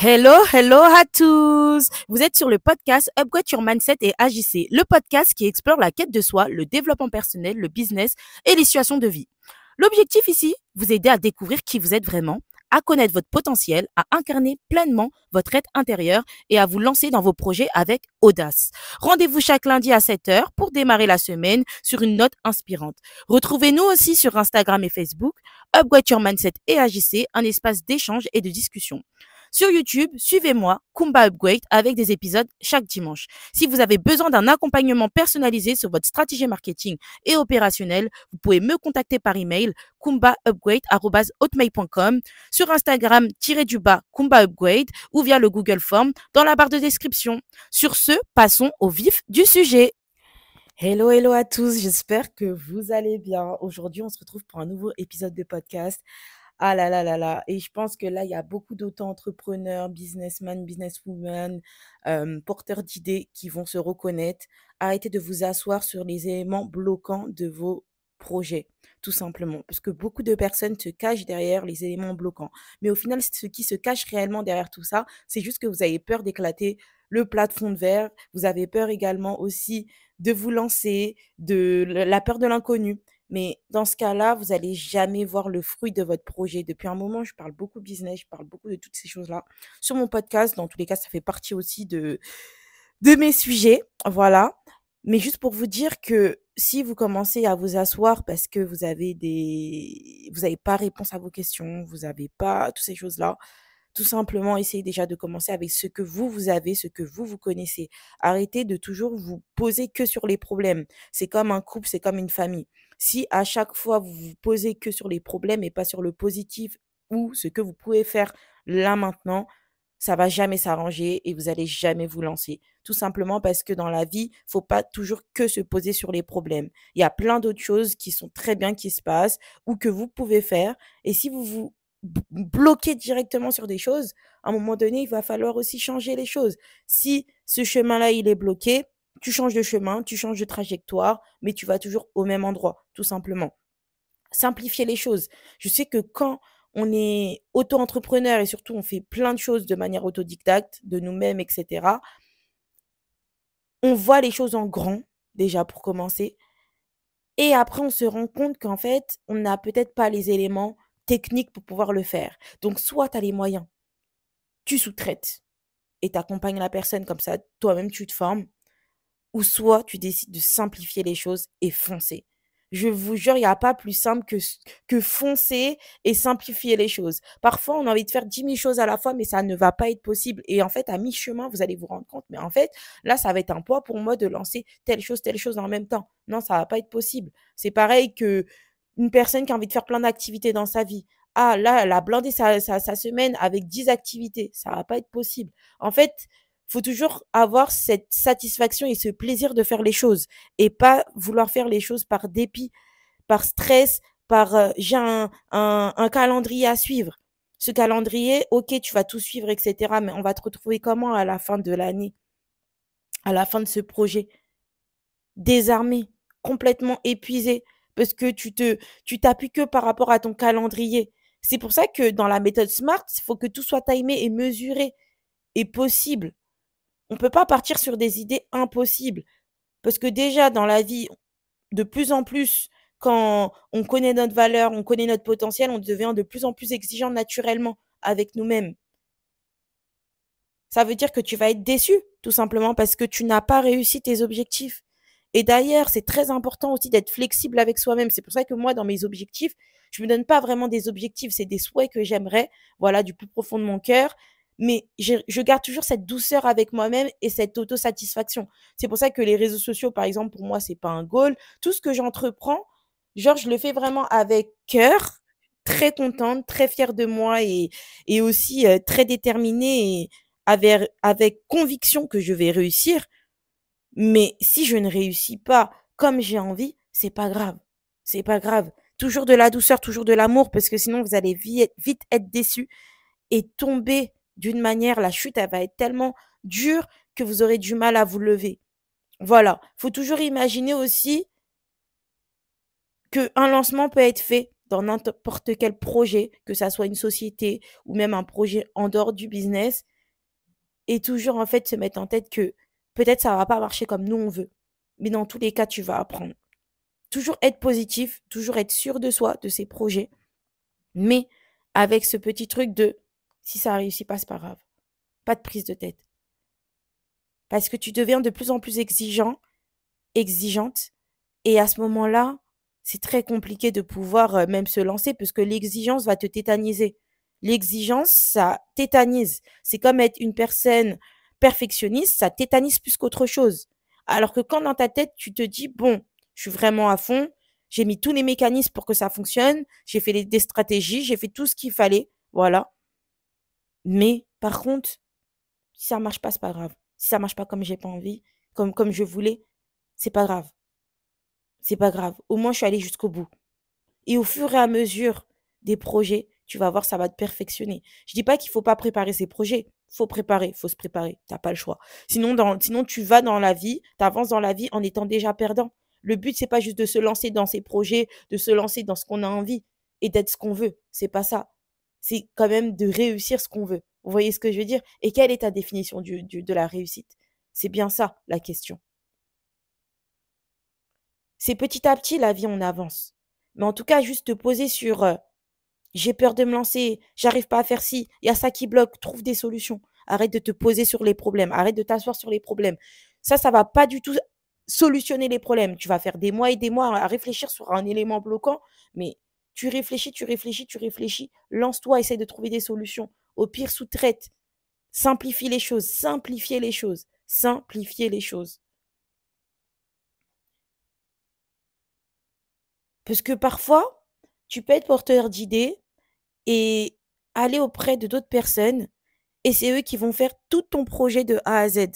Hello, hello à tous! Vous êtes sur le podcast Upgrade Your Mindset et Agissez, le podcast qui explore la quête de soi, le développement personnel, le business et les situations de vie. L'objectif ici, vous aider à découvrir qui vous êtes vraiment, à connaître votre potentiel, à incarner pleinement votre être intérieur et à vous lancer dans vos projets avec audace. Rendez-vous chaque lundi à 7 heures pour démarrer la semaine sur une note inspirante. Retrouvez-nous aussi sur Instagram et Facebook, Upgrade Your Mindset et Agissez, un espace d'échange et de discussion. Sur YouTube, suivez-moi, Kumba Upgrade, avec des épisodes chaque dimanche. Si vous avez besoin d'un accompagnement personnalisé sur votre stratégie marketing et opérationnelle, vous pouvez me contacter par email kumbaupgrade@hotmail.com, sur Instagram Kumba Upgrade ou via le Google Form dans la barre de description. Sur ce, passons au vif du sujet. Hello, hello à tous, j'espère que vous allez bien. Aujourd'hui, on se retrouve pour un nouveau épisode de podcast. Ah là là là là, et je pense que là, il y a beaucoup d'auto-entrepreneurs, businessmen, businesswomen, porteurs d'idées qui vont se reconnaître. Arrêtez de vous asseoir sur les éléments bloquants de vos projets, tout simplement. Parce que beaucoup de personnes se cachent derrière les éléments bloquants. Mais au final, ce qui se cache réellement derrière tout ça, c'est juste que vous avez peur d'éclater le plafond de verre. Vous avez peur également aussi de vous lancer, de la peur de l'inconnu. Mais dans ce cas-là, vous allez jamais voir le fruit de votre projet. Depuis un moment, je parle beaucoup business, je parle beaucoup de toutes ces choses-là sur mon podcast. Dans tous les cas, ça fait partie aussi de mes sujets. Voilà. Mais juste pour vous dire que si vous commencez à vous asseoir parce que vous avez pas réponse à vos questions, vous avez pas toutes ces choses-là, tout simplement, essayez déjà de commencer avec ce que vous avez, ce que vous connaissez. Arrêtez de toujours vous poser que sur les problèmes. C'est comme un couple, c'est comme une famille. Si à chaque fois vous vous posez que sur les problèmes et pas sur le positif ou ce que vous pouvez faire là maintenant, ça va jamais s'arranger et vous allez jamais vous lancer. Tout simplement parce que dans la vie, faut pas toujours que se poser sur les problèmes. Il y a plein d'autres choses qui sont très bien qui se passent ou que vous pouvez faire. Et si vous vous bloquez directement sur des choses, à un moment donné, il va falloir aussi changer les choses. Si ce chemin-là, il est bloqué, tu changes de chemin, tu changes de trajectoire, mais tu vas toujours au même endroit, tout simplement. Simplifier les choses. Je sais que quand on est auto-entrepreneur et surtout on fait plein de choses de manière autodidacte, de nous-mêmes, etc., on voit les choses en grand, déjà pour commencer. Et après, on se rend compte qu'en fait, on n'a peut-être pas les éléments techniques pour pouvoir le faire. Donc, soit tu as les moyens, tu sous-traites et tu accompagnes la personne comme ça, toi-même tu te formes, ou soit tu décides de simplifier les choses et foncer. Je vous jure, il n'y a pas plus simple que foncer et simplifier les choses. Parfois, on a envie de faire 10 000 choses à la fois, mais ça ne va pas être possible. Et en fait, à mi-chemin, vous allez vous rendre compte, mais en fait, là, ça va être un poids pour moi de lancer telle chose en même temps. Non, ça va pas être possible. C'est pareil que une personne qui a envie de faire plein d'activités dans sa vie. Ah, là, elle a blindé sa semaine avec 10 activités. Ça va pas être possible. En fait, faut toujours avoir cette satisfaction et ce plaisir de faire les choses et pas vouloir faire les choses par dépit, par stress, par j'ai un calendrier à suivre. Ce calendrier, ok, tu vas tout suivre, etc. Mais on va te retrouver comment à la fin de l'année, à la fin de ce projet? Désarmé, complètement épuisé, parce que tu t'appuies que par rapport à ton calendrier. C'est pour ça que dans la méthode SMART, il faut que tout soit timé et mesuré et possible. On peut pas partir sur des idées impossibles. Parce que déjà, dans la vie, de plus en plus, quand on connaît notre valeur, on connaît notre potentiel, on devient de plus en plus exigeant naturellement avec nous-mêmes. Ça veut dire que tu vas être déçu, tout simplement parce que tu n'as pas réussi tes objectifs. Et d'ailleurs, c'est très important aussi d'être flexible avec soi-même. C'est pour ça que moi, dans mes objectifs, je me donne pas vraiment des objectifs, c'est des souhaits que j'aimerais, voilà, du plus profond de mon cœur. Mais je garde toujours cette douceur avec moi-même et cette autosatisfaction. C'est pour ça que les réseaux sociaux, par exemple, pour moi, c'est pas un goal. Tout ce que j'entreprends, genre, je le fais vraiment avec cœur, très contente, très fière de moi et aussi très déterminée et avec conviction que je vais réussir. Mais si je ne réussis pas comme j'ai envie, c'est pas grave. C'est pas grave. Toujours de la douceur, toujours de l'amour, parce que sinon vous allez vite être déçu et tomber d'une manière, la chute, elle va être tellement dure que vous aurez du mal à vous lever. Voilà. Faut toujours imaginer aussi qu'un lancement peut être fait. dans n'importe quel projet, que ça soit une société ou même un projet en dehors du business, et toujours en fait se mettre en tête que peut-être ça va pas marcher comme nous on veut, mais dans tous les cas, tu vas apprendre. Toujours être positif, toujours être sûr de soi, de ses projets, mais avec ce petit truc de si ça réussit pas, c'est pas grave. Pas de prise de tête. Parce que tu deviens de plus en plus exigeant, exigeante, et à ce moment-là, c'est très compliqué de pouvoir même se lancer parce que l'exigence va te tétaniser. L'exigence, ça tétanise. C'est comme être une personne perfectionniste, ça tétanise plus qu'autre chose. Alors que quand dans ta tête, tu te dis, bon, je suis vraiment à fond, j'ai mis tous les mécanismes pour que ça fonctionne, j'ai fait des stratégies, j'ai fait tout ce qu'il fallait, voilà. Mais par contre, si ça marche pas, c'est pas grave. Si ça marche pas comme j'ai pas envie, comme je voulais, c'est pas grave. C'est pas grave. Au moins, je suis allée jusqu'au bout. Et au fur et à mesure des projets, tu vas voir, ça va te perfectionner. Je dis pas qu'il faut pas préparer ses projets. Faut préparer, faut se préparer. T'as pas le choix. Sinon tu vas dans la vie, tu avances dans la vie en étant déjà perdant. Le but, c'est pas juste de se lancer dans ses projets, de se lancer dans ce qu'on a envie et d'être ce qu'on veut. C'est pas ça. C'est quand même de réussir ce qu'on veut. Vous voyez ce que je veux dire? Et quelle est ta définition de la réussite? C'est bien ça, la question. C'est petit à petit, la vie, on avance. Mais en tout cas, juste te poser sur j'ai peur de me lancer, j'arrive pas à faire ci, il y a ça qui bloque, trouve des solutions. Arrête de te poser sur les problèmes, arrête de t'asseoir sur les problèmes. Ça va pas du tout solutionner les problèmes. Tu vas faire des mois et des mois à réfléchir sur un élément bloquant, mais tu réfléchis, tu réfléchis, tu réfléchis, lance-toi, essaie de trouver des solutions. Au pire, sous-traite, simplifie les choses, simplifier les choses, simplifier les choses. Parce que parfois, tu peux être porteur d'idées et aller auprès de d'autres personnes et c'est eux qui vont faire tout ton projet de A à Z.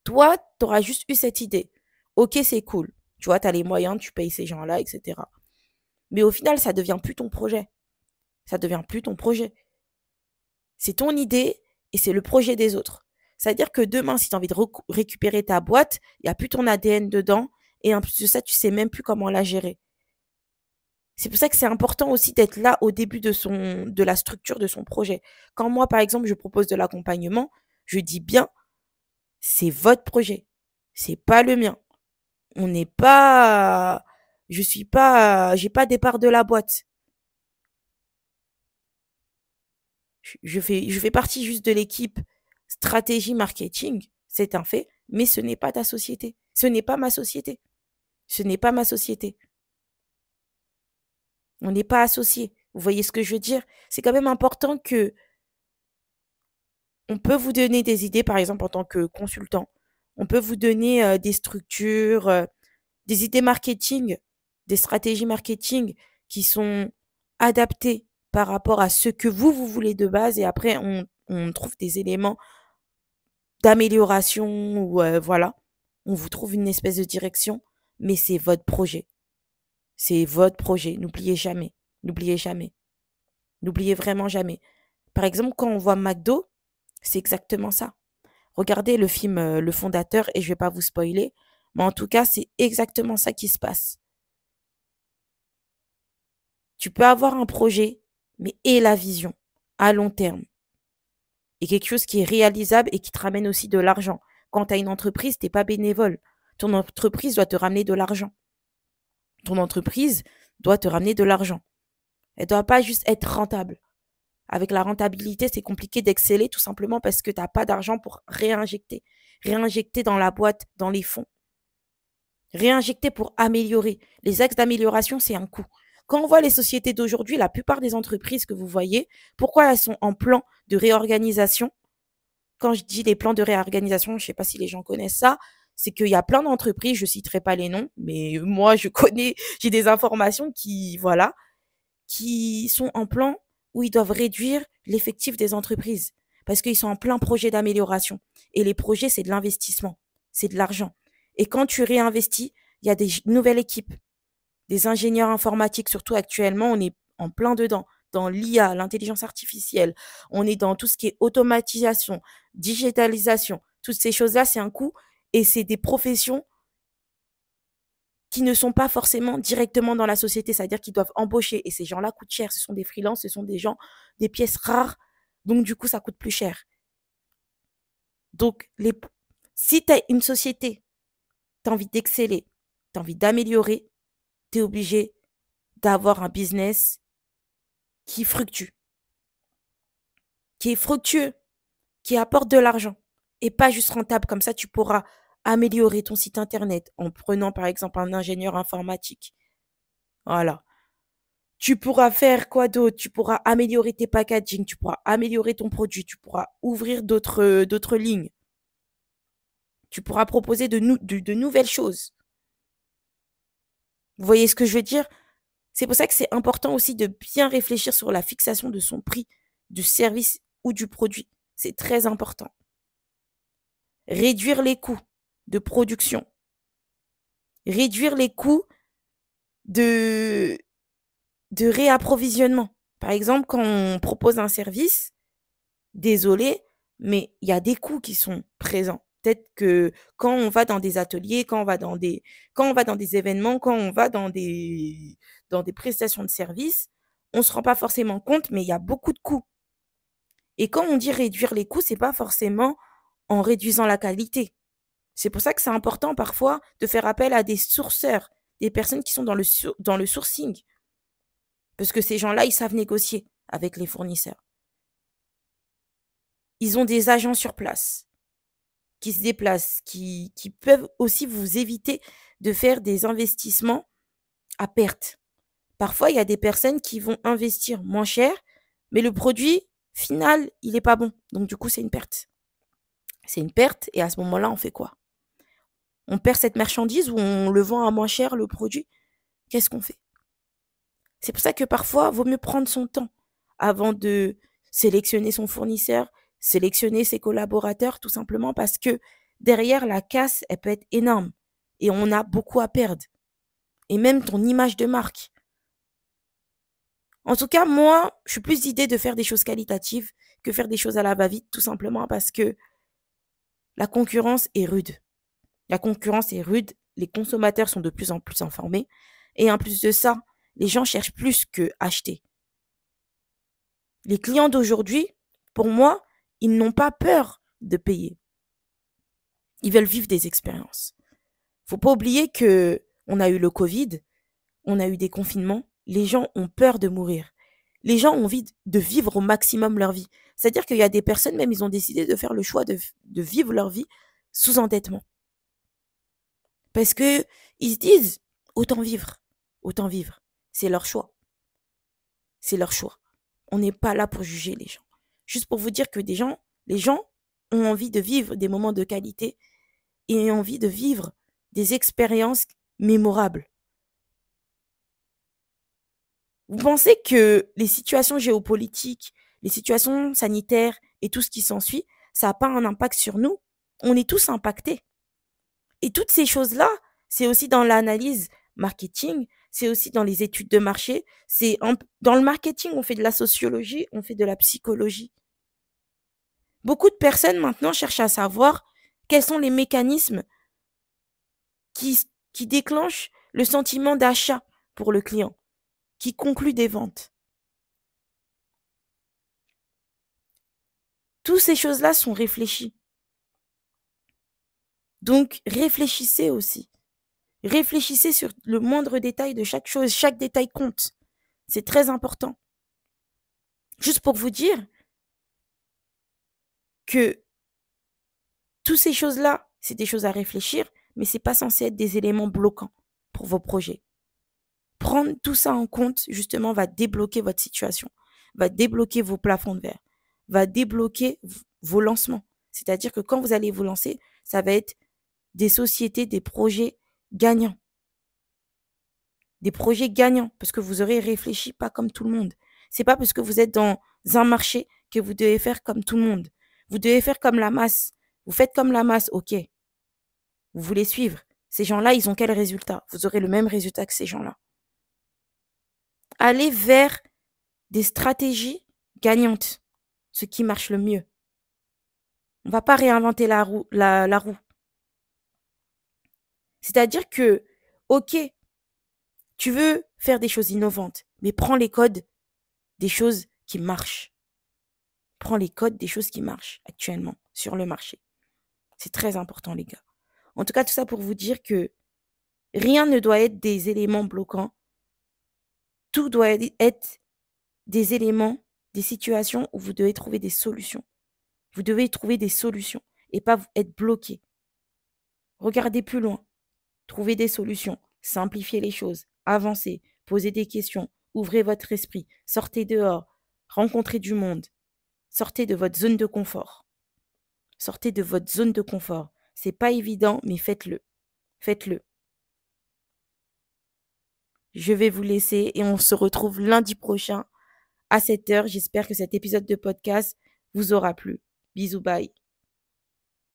Toi, tu auras juste eu cette idée. Ok, c'est cool. Tu vois, tu as les moyens, tu payes ces gens-là, etc. Mais au final, ça devient plus ton projet. Ça devient plus ton projet. C'est ton idée et c'est le projet des autres. C'est-à-dire que demain, si tu as envie de récupérer ta boîte, il n'y a plus ton ADN dedans et en plus de ça, tu sais même plus comment la gérer. C'est pour ça que c'est important aussi d'être là au début de la structure de son projet. Quand moi, par exemple, je propose de l'accompagnement, je dis bien, c'est votre projet. C'est pas le mien. On n'est pas, je suis pas, j'ai pas départ de la boîte. Je fais partie juste de l'équipe stratégie marketing. C'est un fait. Mais ce n'est pas ta société. Ce n'est pas ma société. Ce n'est pas ma société. On n'est pas associés. Vous voyez ce que je veux dire? C'est quand même important que on peut vous donner des idées, par exemple, en tant que consultant. On peut vous donner des structures, des idées marketing, des stratégies marketing qui sont adaptées par rapport à ce que vous voulez de base. Et après, on trouve des éléments d'amélioration ou voilà. On vous trouve une espèce de direction, mais c'est votre projet. C'est votre projet. N'oubliez jamais. N'oubliez jamais. N'oubliez vraiment jamais. Par exemple, quand on voit McDo, c'est exactement ça. Regardez le film Le Fondateur et je vais pas vous spoiler, mais en tout cas, c'est exactement ça qui se passe. Tu peux avoir un projet, mais et la vision à long terme. Et quelque chose qui est réalisable et qui te ramène aussi de l'argent. Quand tu as une entreprise, tu n'es pas bénévole. Ton entreprise doit te ramener de l'argent. Ton entreprise doit te ramener de l'argent. Elle ne doit pas juste être rentable. Avec la rentabilité, c'est compliqué d'exceller tout simplement parce que tu n'as pas d'argent pour réinjecter. Réinjecter dans la boîte, dans les fonds. Réinjecter pour améliorer. Les axes d'amélioration, c'est un coût. Quand on voit les sociétés d'aujourd'hui, la plupart des entreprises que vous voyez, pourquoi elles sont en plan de réorganisation? Quand je dis les plans de réorganisation, je ne sais pas si les gens connaissent ça, c'est qu'il y a plein d'entreprises, je ne citerai pas les noms, mais moi, je connais, j'ai des informations qui, voilà, qui sont en plan où ils doivent réduire l'effectif des entreprises parce qu'ils sont en plein projet d'amélioration. Et les projets, c'est de l'investissement, c'est de l'argent. Et quand tu réinvestis, il y a des nouvelles équipes, des ingénieurs informatiques, surtout actuellement, on est en plein dedans, dans l'IA, l'intelligence artificielle, on est dans tout ce qui est automatisation, digitalisation, toutes ces choses-là, c'est un coût et c'est des professions qui ne sont pas forcément directement dans la société, c'est-à-dire qu'ils doivent embaucher. Et ces gens-là coûtent cher. Ce sont des freelances, ce sont des gens, des pièces rares. Donc, du coup, ça coûte plus cher. Donc, si tu as une société, tu as envie d'exceller, tu as envie d'améliorer, tu es obligé d'avoir un business qui fructue, qui est fructueux, qui apporte de l'argent et pas juste rentable. Comme ça, tu pourras améliorer ton site internet en prenant par exemple un ingénieur informatique. Voilà. Tu pourras faire quoi d'autre? Tu pourras améliorer tes packaging, tu pourras améliorer ton produit, tu pourras ouvrir d'autres lignes. Tu pourras proposer de nouvelles choses. Vous voyez ce que je veux dire? C'est pour ça que c'est important aussi de bien réfléchir sur la fixation de son prix, du service ou du produit. C'est très important. Réduire les coûts de production. Réduire les coûts de, de réapprovisionnement. Par exemple, quand on propose un service, désolé, mais il y a des coûts qui sont présents. Peut-être que quand on va dans des ateliers, quand on va dans des événements, quand on va dans des prestations de services, on ne se rend pas forcément compte, mais il y a beaucoup de coûts. Et quand on dit réduire les coûts, c'est pas forcément en réduisant la qualité. C'est pour ça que c'est important parfois de faire appel à des sourceurs, des personnes qui sont dans le sourcing. Parce que ces gens-là, ils savent négocier avec les fournisseurs. Ils ont des agents sur place qui se déplacent, qui peuvent aussi vous éviter de faire des investissements à perte. Parfois, il y a des personnes qui vont investir moins cher, mais le produit final, il n'est pas bon. Donc, du coup, c'est une perte. C'est une perte et à ce moment-là, on fait quoi? On perd cette marchandise ou on le vend à moins cher, le produit? Qu'est-ce qu'on fait? C'est pour ça que parfois, il vaut mieux prendre son temps avant de sélectionner son fournisseur, sélectionner ses collaborateurs, tout simplement parce que derrière, la casse, elle peut être énorme et on a beaucoup à perdre. Et même ton image de marque. En tout cas, moi, je suis plus d'idée de faire des choses qualitatives que faire des choses à la va-vite, tout simplement parce que la concurrence est rude. La concurrence est rude, les consommateurs sont de plus en plus informés et en plus de ça, les gens cherchent plus que acheter. Les clients d'aujourd'hui, pour moi, ils n'ont pas peur de payer. Ils veulent vivre des expériences. Faut pas oublier que on a eu le Covid, on a eu des confinements, les gens ont peur de mourir. Les gens ont envie de vivre au maximum leur vie. C'est-à-dire qu'il y a des personnes, même, ils ont décidé de faire le choix de vivre leur vie sous endettement. Parce que ils se disent, autant vivre, autant vivre. C'est leur choix. C'est leur choix. On n'est pas là pour juger les gens. Juste pour vous dire que les gens ont envie de vivre des moments de qualité et ont envie de vivre des expériences mémorables. Vous pensez que les situations géopolitiques, les situations sanitaires et tout ce qui s'ensuit, ça n'a pas un impact sur nous? On est tous impactés. Et toutes ces choses-là, c'est aussi dans l'analyse marketing, c'est aussi dans les études de marché, dans le marketing, on fait de la sociologie, on fait de la psychologie. Beaucoup de personnes maintenant cherchent à savoir quels sont les mécanismes qui déclenchent le sentiment d'achat pour le client, qui concluent des ventes. Toutes ces choses-là sont réfléchies. Donc, réfléchissez aussi. Réfléchissez sur le moindre détail de chaque chose. Chaque détail compte. C'est très important. Juste pour vous dire que toutes ces choses-là, c'est des choses à réfléchir, mais c'est pas censé être des éléments bloquants pour vos projets. Prendre tout ça en compte, justement, va débloquer votre situation, va débloquer vos plafonds de verre, va débloquer vos lancements. C'est-à-dire que quand vous allez vous lancer, ça va être des sociétés, des projets gagnants. Des projets gagnants, parce que vous aurez réfléchi pas comme tout le monde. C'est pas parce que vous êtes dans un marché que vous devez faire comme tout le monde. Vous devez faire comme la masse. Vous faites comme la masse, ok. Vous voulez suivre. Ces gens-là, ils ont quel résultat? Vous aurez le même résultat que ces gens-là. Allez vers des stratégies gagnantes, ce qui marche le mieux. On va pas réinventer la roue. C'est-à-dire que Ok, tu veux faire des choses innovantes, mais prends les codes des choses qui marchent. Prends les codes des choses qui marchent actuellement sur le marché. C'est très important, les gars. En tout cas, tout ça pour vous dire que rien ne doit être des éléments bloquants. Tout doit être des éléments, des situations où vous devez trouver des solutions. Vous devez trouver des solutions et pas être bloqué. Regardez plus loin. Trouvez des solutions. Simplifiez les choses. Avancez. Posez des questions. Ouvrez votre esprit. Sortez dehors. Rencontrez du monde. Sortez de votre zone de confort. Sortez de votre zone de confort. C'est pas évident, mais faites-le. Faites-le. Je vais vous laisser et on se retrouve lundi prochain à 7 h. J'espère que cet épisode de podcast vous aura plu. Bisous, bye.